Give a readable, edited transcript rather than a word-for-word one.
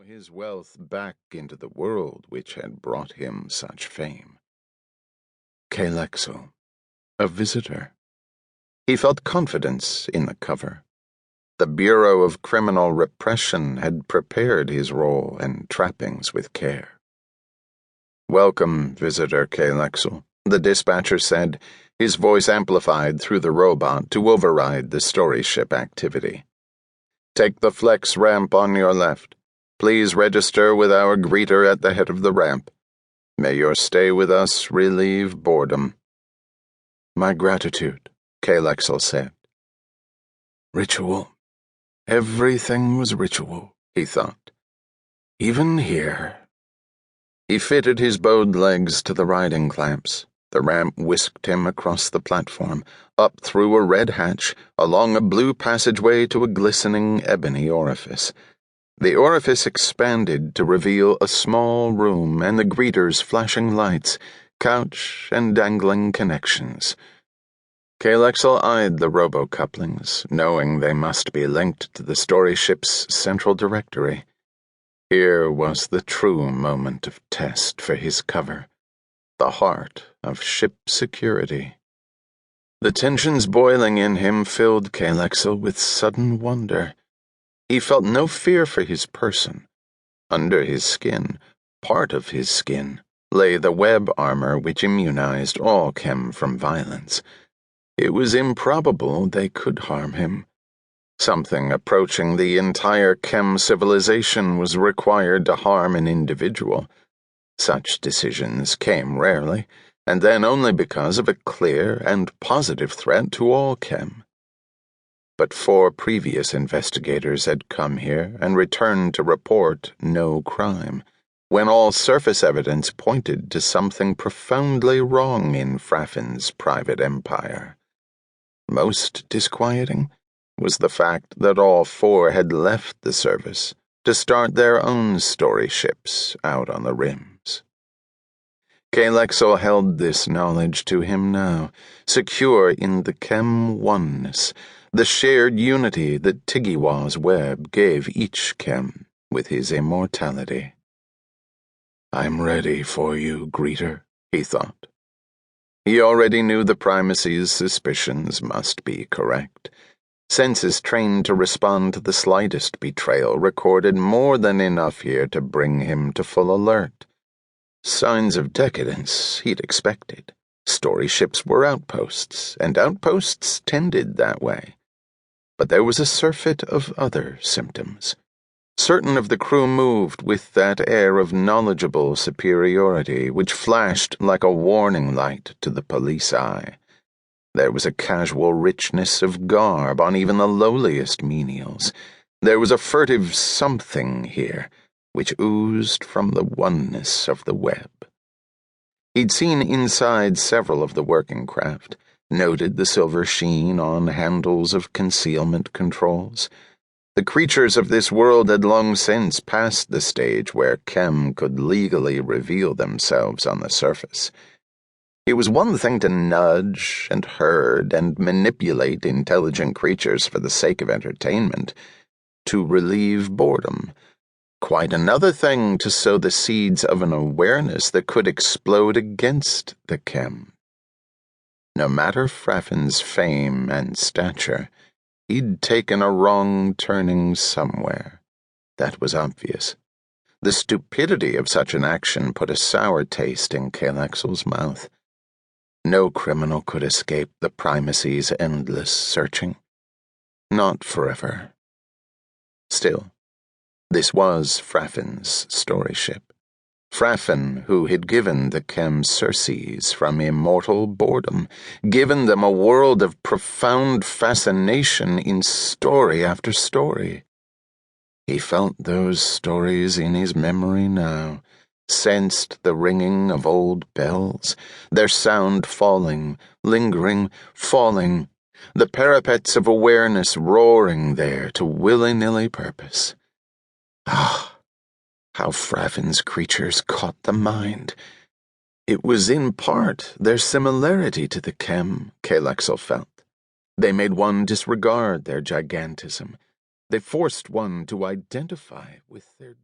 his wealth back into the world which had brought him such fame. Kelexel, a visitor. He felt confidence in the cover. The Bureau of Criminal Repression had prepared his role and trappings with care. "Welcome, Visitor Kelexel," the dispatcher said, his voice amplified through the robot to override the story ship activity. "Take the flex ramp on your left. Please register with our greeter at the head of the ramp. May your stay with us relieve boredom." "My gratitude," Kelexel said. Ritual. Everything was ritual, he thought. Even here. He fitted his bowed legs to the riding clamps. The ramp whisked him across the platform, up through a red hatch, along a blue passageway to a glistening ebony orifice. The orifice expanded to reveal a small room and the greeter's flashing lights, couch, and dangling connections. Kelexel eyed the robo-couplings, knowing they must be linked to the story ship's central directory. Here was the true moment of test for his cover, the heart of ship security. The tensions boiling in him filled Kelexel with sudden wonder. He felt no fear for his person. Under his skin, part of his skin, lay the web armor which immunized all chem from violence. It was improbable they could harm him. Something approaching the entire chem civilization was required to harm an individual. Such decisions came rarely, and then only because of a clear and positive threat to all chem. But 4 previous investigators had come here and returned to report no crime, when all surface evidence pointed to something profoundly wrong in Fraffin's private empire. Most disquieting was the fact that all 4 had left the service to start their own story ships out on the rims. Kelexel held this knowledge to him now, secure in the chem oneness, the shared unity that Tiggywa's web gave each chem with his immortality. "I'm ready for you, greeter," he thought. He already knew the primacy's suspicions must be correct. Senses trained to respond to the slightest betrayal recorded more than enough here to bring him to full alert. Signs of decadence he'd expected. Story ships were outposts, and outposts tended that way. But there was a surfeit of other symptoms. Certain of the crew moved with that air of knowledgeable superiority which flashed like a warning light to the police eye. There was a casual richness of garb on even the lowliest menials. There was a furtive something here, which oozed from the oneness of the web. He'd seen inside several of the working craft, noted the silver sheen on handles of concealment controls. The creatures of this world had long since passed the stage where chem could legally reveal themselves on the surface. It was one thing to nudge and herd and manipulate intelligent creatures for the sake of entertainment, to relieve boredom. Quite another thing to sow the seeds of an awareness that could explode against the chem. No matter Fraffin's fame and stature, he'd taken a wrong turning somewhere. That was obvious. The stupidity of such an action put a sour taste in Kelexel's mouth. No criminal could escape the primacy's endless searching. Not forever. Still, this was Fraffin's story ship. Fraffin, who had given the chem Circes from immortal boredom, given them a world of profound fascination in story after story. He felt those stories in his memory now, sensed the ringing of old bells, their sound falling, lingering, falling, the parapets of awareness roaring there to willy-nilly purpose. Ah, how Fraffin's creatures caught the mind. It was in part their similarity to the chem, Kelexel felt. They made one disregard their gigantism. They forced one to identify with their